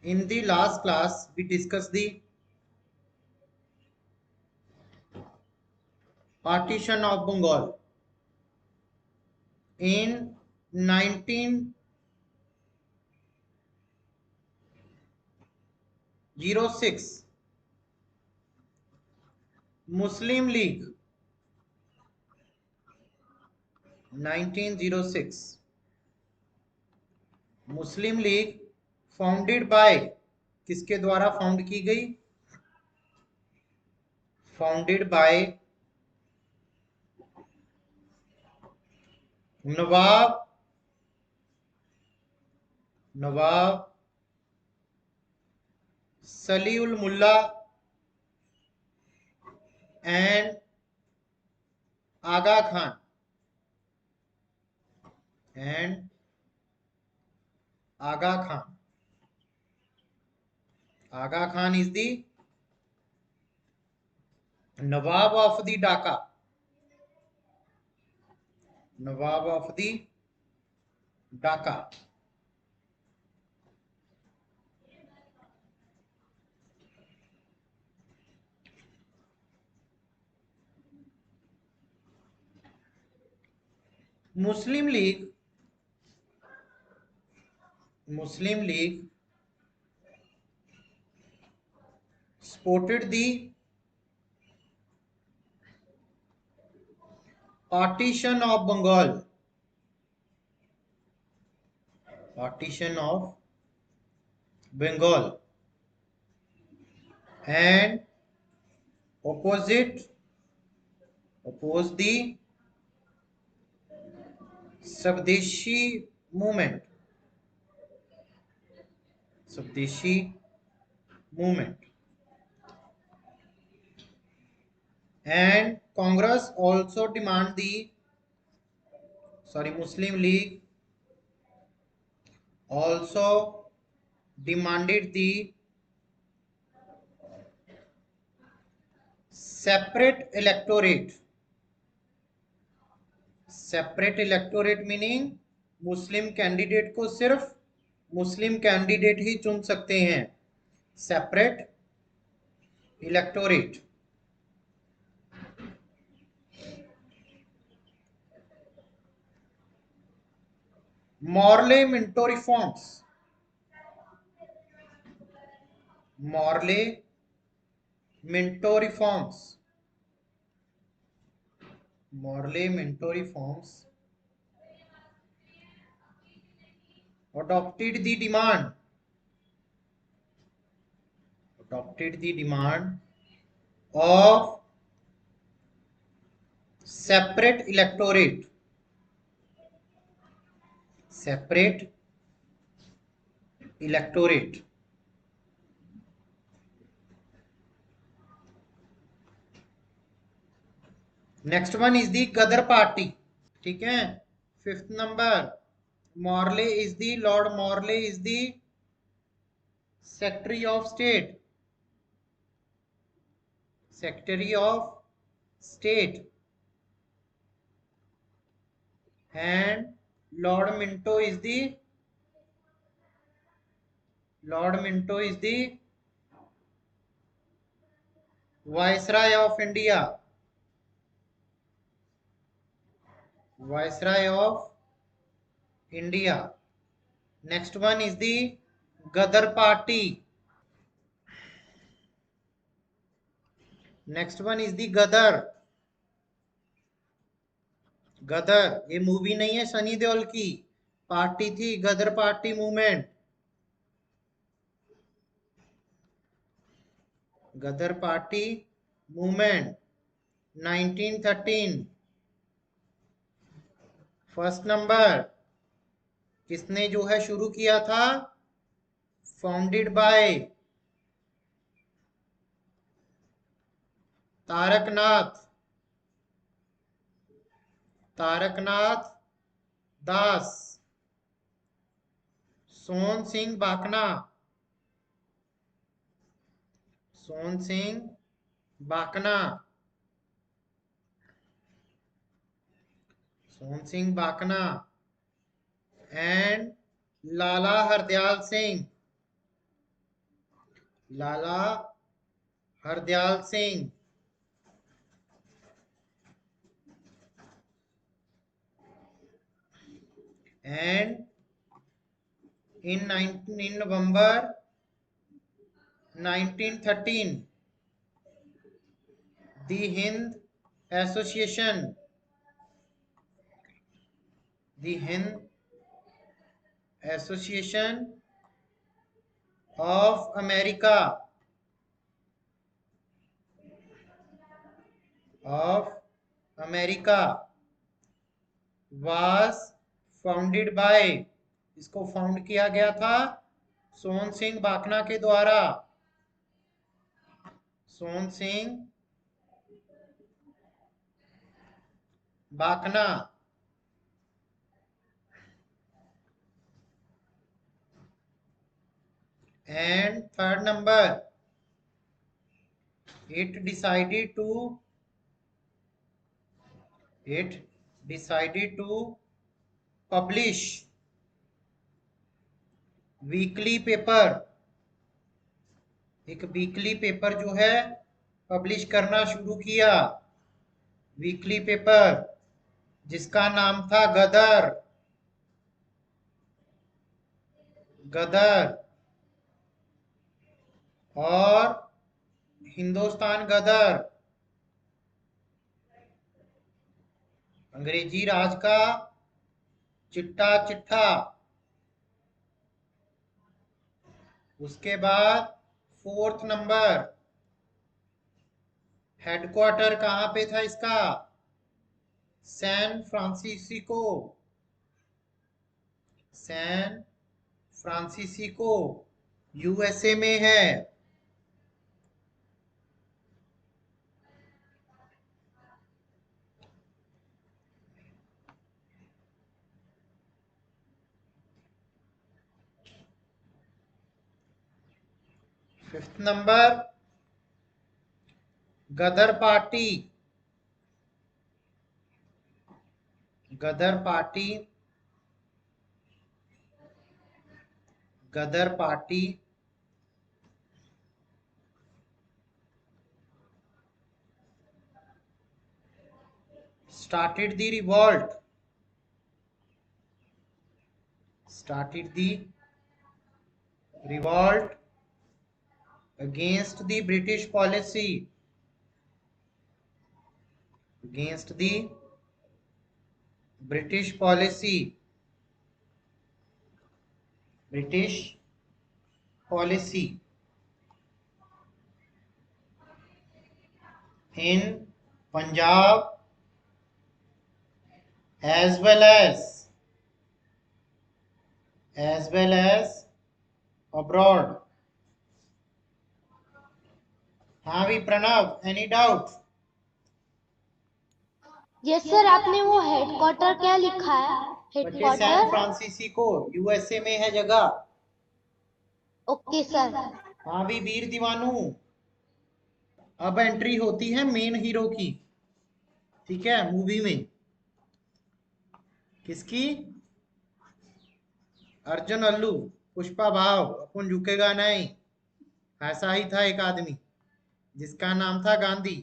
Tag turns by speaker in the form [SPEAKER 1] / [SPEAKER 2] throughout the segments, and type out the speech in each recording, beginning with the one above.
[SPEAKER 1] In the last class, we discussed the partition of Bengal. In 1906, Muslim League, 1906, Muslim League founded by, किसके द्वारा found की गई? Founded by Nawab Salimullah and Aga Khan Aga Khan is the Nawab of the Dhaka. Nawab of the Dhaka. Muslim League supported the partition of Bengal. And opposed the Swadeshi movement. And Congress also demand the Muslim League also demanded the separate electorate meaning Muslim candidate को सिर्फ Muslim candidate ही चुन सकते हैं. Separate electorate. Morley Minto reforms. adopted the demand of separate electorate. Next one is the Ghadar party. ठीक है. 5th number, Lord Morley is the secretary of state and Lord Minto is the viceroy of India. Next one is the Gadar party. Gadar ये movie नहीं है सनी देओल की, party थी Ghadar party movement. गदर party movement 1913. First number, किसने जो है शुरू किया था? Founded by Taraknath Das, Sohan Singh Bakna. And Lala Hardayal Singh. Lala Hardayal Singh. And in November 1913, the Hind Association, the Hind Association of America was founded by, इसको फाउंड किया गया था सोहन सिंह बाखना के द्वारा। Sohan Singh Bakhna. And third number, it decided to publish weekly paper, एक वीकली पेपर जो है पब्लिश करना शुरू किया, वीकली पेपर जिसका नाम था गदर। और हिंदुस्तान गदर अंग्रेजी राज का चिट्टा चिट्ठा। उसके बाद फोर्थ नंबर, हेडक्वार्टर कहां पे था इसका? सैन फ्रांसिस्को यूएसए में है। Fifth number, Ghadar party started the revolt against the British policy, in Punjab as well as abroad। हाँ भी Pranav, any doubt?
[SPEAKER 2] Yes sir, आपने वो हेडक्वार्टर क्या लिखा है? हेडक्वार्टर
[SPEAKER 1] सैन फ्रांसिस्को यूएसए में है जगह।
[SPEAKER 2] Okay sir.
[SPEAKER 1] हाँ भी वीर दीवानू, अब एंट्री होती है मेन हीरो की, ठीक है, मूवी में। किसकी? अर्जुन अल्लू, पुष्पा भाव, अपन झुकेगा नहीं। ऐसा ही था एक आदमी जिसका नाम था गांधी,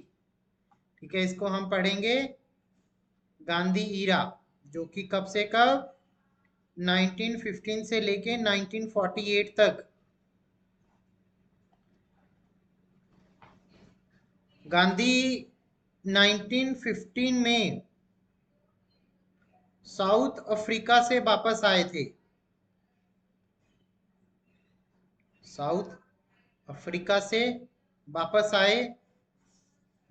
[SPEAKER 1] ठीक है। इसको हम पढ़ेंगे गांधी ईरा, जो कि कब से कब 1915 से लेके 1948 तक। गांधी 1915 में साउथ अफ्रीका से वापस आए थे, साउथ अफ्रीका से वापस आए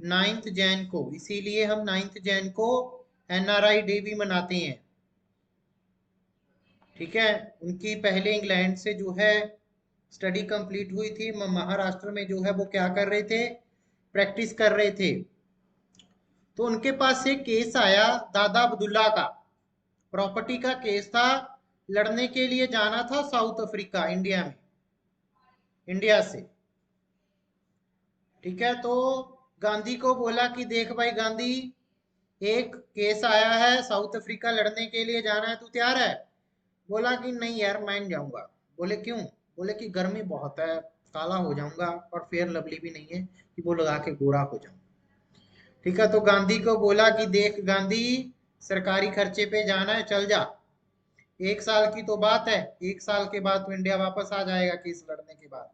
[SPEAKER 1] 9 जैन को। इसीलिए हम 9 जैन को एनआरआई डे भी मनाते हैं, ठीक है। उनकी पहले इंग्लैंड से जो है स्टडी कंप्लीट हुई थी, महाराष्ट्र में जो है वो क्या कर रहे थे? प्रैक्टिस कर रहे थे। तो उनके पास एक केस आया दादा अब्दुल्ला का, प्रॉपर्टी का केस था, लड़ने के लिए जाना था साउथ अफ्रीका, इंडिया से, ठीक है। तो गांधी को बोला कि देख भाई गांधी, एक केस आया है, साउथ अफ्रीका लड़ने के लिए जाना है, तू तैयार है? बोला कि नहीं यार मैं नहीं जाऊंगा। बोले क्यों? बोले कि गर्मी बहुत है, काला हो जाऊंगा, और फेयर लवली भी नहीं है कि वो लगा के गोरा हो जाऊं। ठीक है, तो गांधी को बोला कि देख गांधी, सरकारी खर्चे पे जाना है, चल जा। 1 साल की तो बात है, 1 साल के बाद तो इंडिया वापस आ जाएगा केस लड़ने के बाद।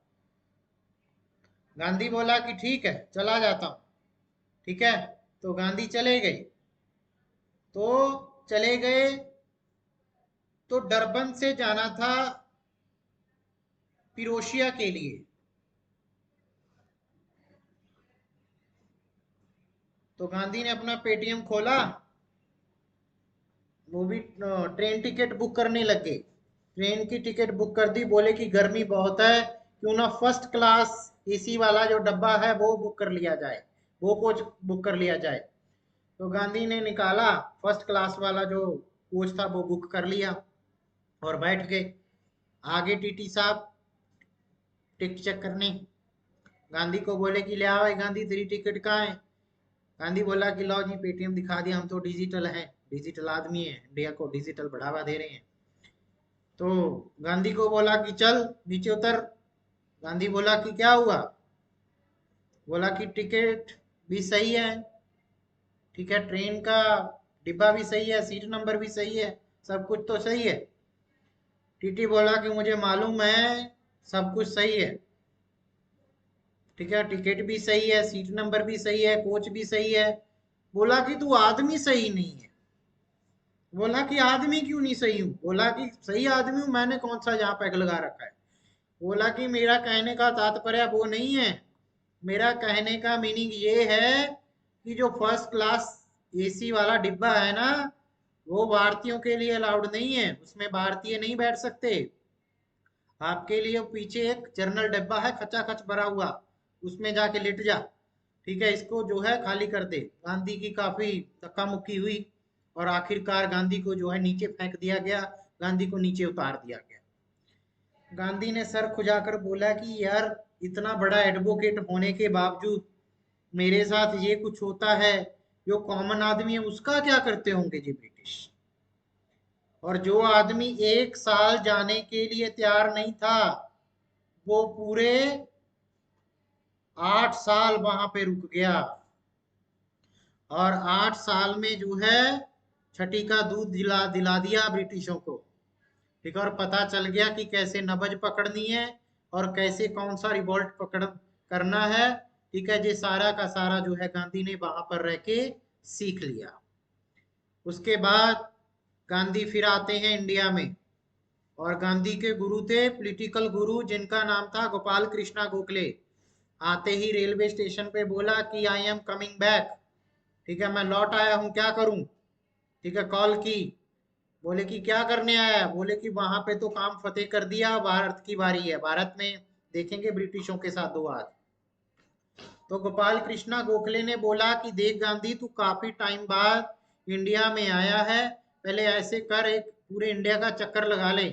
[SPEAKER 1] गांधी बोला कि ठीक है, चला जाता हूं। ठीक है, तो गांधी चले गए। तो चले गए तो डरबन से जाना था पिरोशिया के लिए। तो गांधी ने अपना पेटीएम खोला, वो भी ट्रेन टिकट बुक करने लगे। ट्रेन की टिकट बुक कर दी, बोले कि गर्मी बहुत है, क्यों ना फर्स्ट क्लास एसी वाला जो डब्बा है वो बुक कर लिया जाए, वो कोच बुक कर लिया जाए। तो गांधी ने निकाला, फर्स्ट क्लास वाला जो कोच था वो बुक कर लिया और बैठ गए। आगे टीटी साहब टिकट चेक करने। गांधी को बोले कि ले आओ भाई गांधी, तेरी टिकट कहाँ है? गांधी बोला कि लो जी, पेटीएम दिखा दिया, हम तो डिजिटल हैं, डिजिटल आदमी है, इंडिया को डिजिटल बढ़ावा दे रहे हैं। तो गांधी को बोला कि चल नीचे उतर। गांधी बोला कि क्या हुआ? बोला कि टिकट भी सही है, ठीक है, ट्रेन का डिब्बा भी सही है, सीट नंबर भी सही है, सब कुछ तो सही है। टीटी बोला कि मुझे मालूम है, सब कुछ सही है, ठीक है, टिकट भी सही है, सीट नंबर भी सही है, कोच भी सही है। बोला कि तू आदमी सही नहीं है। बोला कि आदमी क्यों नहीं सही हूँ? बोला कि सही आदमी हूँ, मैंने कौन सा यहाँ पैग लगा रखा है। बोला कि मेरा कहने का तात्पर्य वो नहीं है, मेरा कहने का मीनिंग ये है कि जो फर्स्ट क्लास एसी वाला डिब्बा है ना, वो भारतीयों के लिए अलाउड नहीं है, उसमें भारतीय नहीं बैठ सकते। आपके लिए पीछे एक जनरल डिब्बा है खचा खच भरा हुआ, उसमें जाके लेट जा। ठीक है, इसको जो है खाली कर दे। गांधी की काफी धक्का मुक्की हुई और आखिरकार गांधी को जो है नीचे फेंक दिया गया, गांधी को नीचे उतार दिया गया। गांधी ने सर खुजाकर बोला कि यार, इतना बड़ा एडवोकेट होने के बावजूद मेरे साथ ये कुछ होता है, जो कॉमन आदमी है उसका क्या करते होंगे जी ब्रिटिश। और जो आदमी 1 साल जाने के लिए तैयार नहीं था, वो पूरे 8 साल वहां पे रुक गया। और 8 साल में जो है छठी का दूध दिला दिला दिया ब्रिटिशों को। ठीक है, और पता चल गया कि कैसे नबज पकड़नी है और कैसे कौन सा रिवॉल्ट पकड़ करना है। ठीक है, ये सारा का सारा जो है गांधी ने वहां पर रह के सीख लिया। उसके बाद गांधी फिर आते हैं इंडिया में, और गांधी के गुरु थे पॉलिटिकल गुरु, जिनका नाम था गोपाल कृष्णा गोखले। आते ही रेलवे स्टेशन पे बोला कि आई एम कमिंग बैक। ठीक है, मैं लौट आया हूँ, क्या करूं? ठीक है, कॉल की। बोले कि क्या करने आया? बोले कि वहां पे तो काम फतेह कर दिया, भारत की बारी है, भारत में देखेंगे ब्रिटिशों के साथ दो हाथ। तो गोपाल कृष्णा गोखले ने बोला कि देख गांधी, तू काफी टाइम बाद इंडिया में आया है, पहले ऐसे कर, एक पूरे इंडिया का चक्कर लगा ले,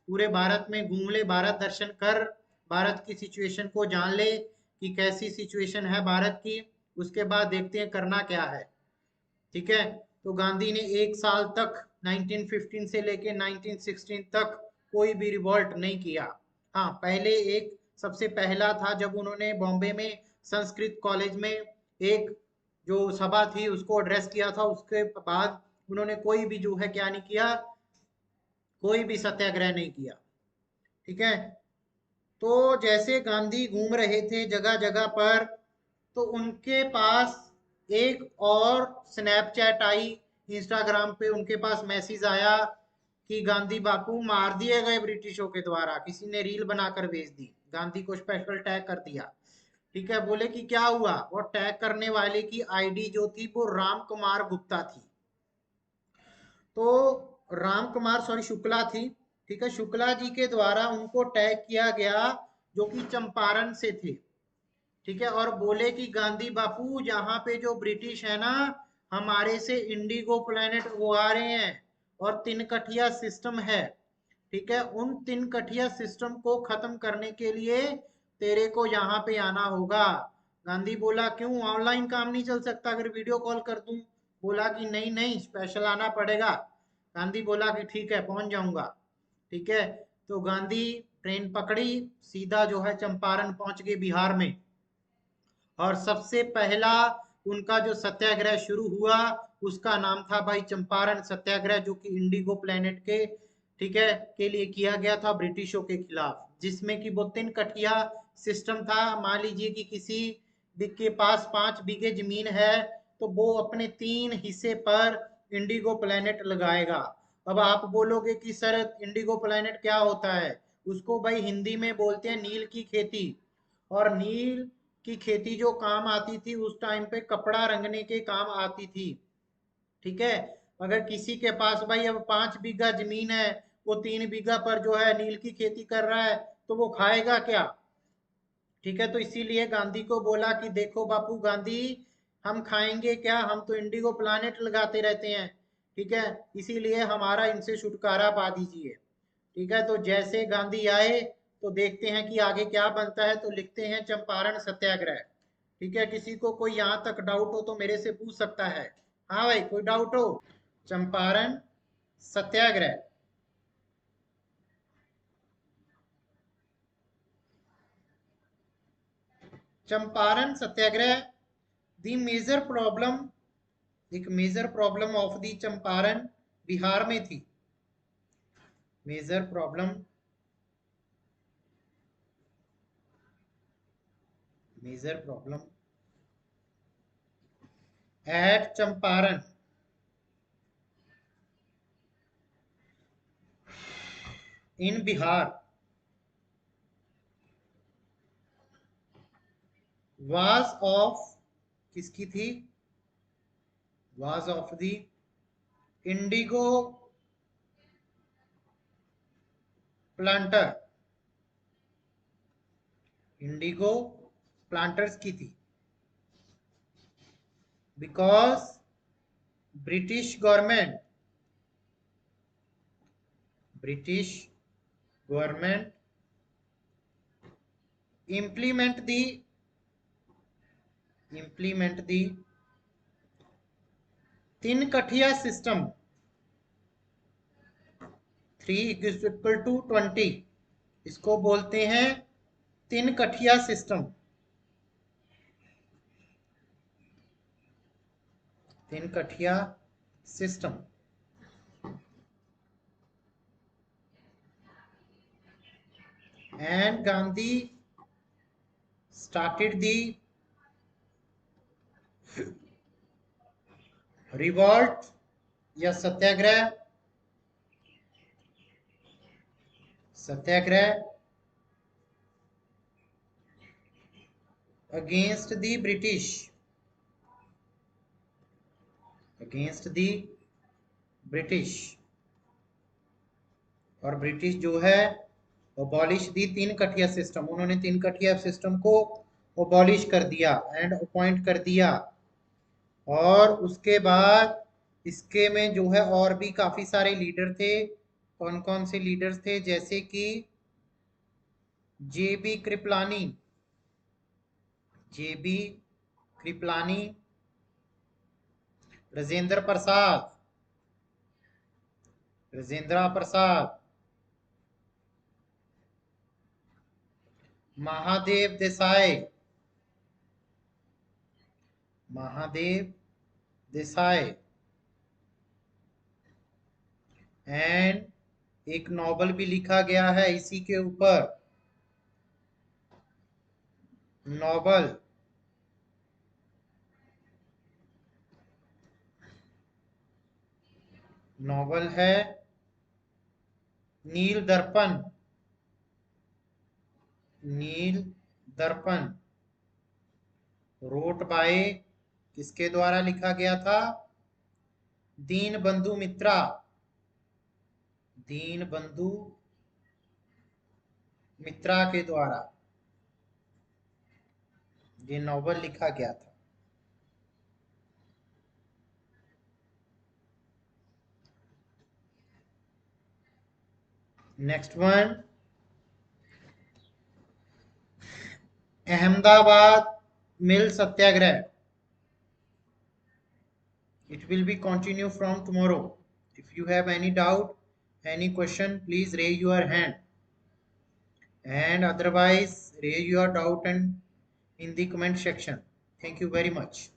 [SPEAKER 1] पूरे भारत में घूम ले, भारत दर्शन कर, भारत की सिचुएशन को जान ले कि कैसी सिचुएशन है भारत की, उसके बाद देखते हैं करना क्या है। ठीक है, तो गांधी ने 1 साल तक 1915 से लेके 1916 तक कोई भी रिवॉल्ट नहीं किया। हाँ, पहले एक सबसे पहला था जब उन्होंने बॉम्बे में संस्कृत कॉलेज में एक जो सभा थी उसको एड्रेस किया था। उसके बाद उन्होंने कोई भी जो है क्या नहीं किया, कोई भी सत्याग्रह नहीं किया। ठीक है, तो जैसे गांधी घूम रहे थे जगह जगह पर, तो उनके पास एक और स्नैपचैट आई, इंस्टाग्राम पे उनके पास मैसेज आया कि गांधी बापू मार दिए गए ब्रिटिशों के द्वारा। किसी ने रील बनाकर भेज दी, गांधी को स्पेशल टैग कर दिया। ठीक है, बोले कि क्या हुआ? वो टैग करने वाले की आईडी जो थी वो राम कुमार गुप्ता थी। तो राम कुमार सॉरी शुक्ला थी। ठीक है, शुक्ला जी के द्वारा उनको टैग किया गया, जो कि चंपारण से थे। ठीक है, और बोले कि गांधी बापू, यहाँ पे जो ब्रिटिश है ना, हमारे से इंडिगो प्लेनेट उड़ा रहे हैं और तिनकठिया सिस्टम है। ठीक है, उन तिनकठिया सिस्टम को खत्म करने के लिए तेरे को यहाँ पे आना होगा। गांधी बोला क्यों, ऑनलाइन काम नहीं चल सकता अगर वीडियो कॉल कर दूं? बोला कि नहीं नहीं, स्पेशल आना पड़ेगा। गांधी बोला कि ठीक है, पहुंच जाऊंगा। ठीक है, तो गांधी ट्रेन पकड़ी, सीधा जो है चंपारण पहुंच गए बिहार में। और सबसे पहला उनका जो सत्याग्रह शुरू हुआ उसका नाम था भाई चंपारण सत्याग्रह, जो कि इंडिगो प्लेनेट के, ठीक है, के लिए किया गया था ब्रिटिशों के खिलाफ, जिसमें कि वो 3 कठिया सिस्टम था। मान लीजिए कि किसी के पास 5 बीघे जमीन है तो वो अपने 3 हिस्से पर इंडिगो प्लेनेट लगाएगा। अब आप बोलोगे कि सर इंडिगो प्लेनेट क्या होता है, उसको भाई हिंदी में बोलते हैं नील की खेती। और नील की खेती जो काम आती थी उस टाइम पे कपड़ा रंगने के काम आती थी, ठीक है। अगर किसी के पास भाई अब 5 बीघा जमीन है, वो 3 बीघा पर जो है नील की खेती कर रहा है, तो वो खाएगा क्या, ठीक है। तो इसीलिए गांधी को बोला कि देखो बापू गांधी, हम खाएंगे क्या, हम तो इंडिगो प्लानेट लगाते रहते हैं, ठीक है, इसीलिए हमारा इनसे छुटकारा पा दीजिए, ठीक है। तो जैसे गांधी आए तो देखते हैं कि आगे क्या बनता है, तो लिखते हैं चंपारण सत्याग्रह, ठीक है। किसी को कोई यहाँ तक डाउट हो तो मेरे से पूछ सकता है। हाँ भाई, कोई डाउट हो? Champaran Satyagraha. Champaran Satyagraha, the major problem, एक major problem of the Champaran Bihar में थी। Major problem, major problem at Champaran in Bihar was of, किसकी थी, was of the indigo planter, indigo planters की थी। Because British government, British government implement the, implement the 3 Kathia system, 3=20, इसको बोलते हैं 3 Kathia system, 3 Kathia system. And Gandhi started the revolt या सत्याग्रह, सत्याग्रह against the British, against the British। और British जो है अबॉलिश दी 3 Kathia system, उन्होंने 3 कठिया सिस्टम को अबॉलिश कर दिया एंड अपॉइंट कर दिया। और उसके बाद इसके में जो है और भी काफी सारे लीडर थे। कौन कौन से लीडर्स थे, जैसे कि जेबी कृपलानी, जेबी कृपलानी, राजेंद्र प्रसाद, राजेंद्र प्रसाद, महादेव देसाई, महादेव देसाई। एंड एक नॉवल भी लिखा गया है इसी के ऊपर, नॉवल, नॉवल है नील दर्पण, नील दर्पण, रोट बाय, किसके द्वारा लिखा गया था, दीन बंधु मित्रा, दीन बंधु मित्रा के द्वारा ये नॉवल लिखा गया था। Next one, Ahmedabad mill Satyagraha, it will be continue from tomorrow. If you have any doubt, any question, please raise your hand. and otherwise raise your doubt and in the comment section. Thank you very much.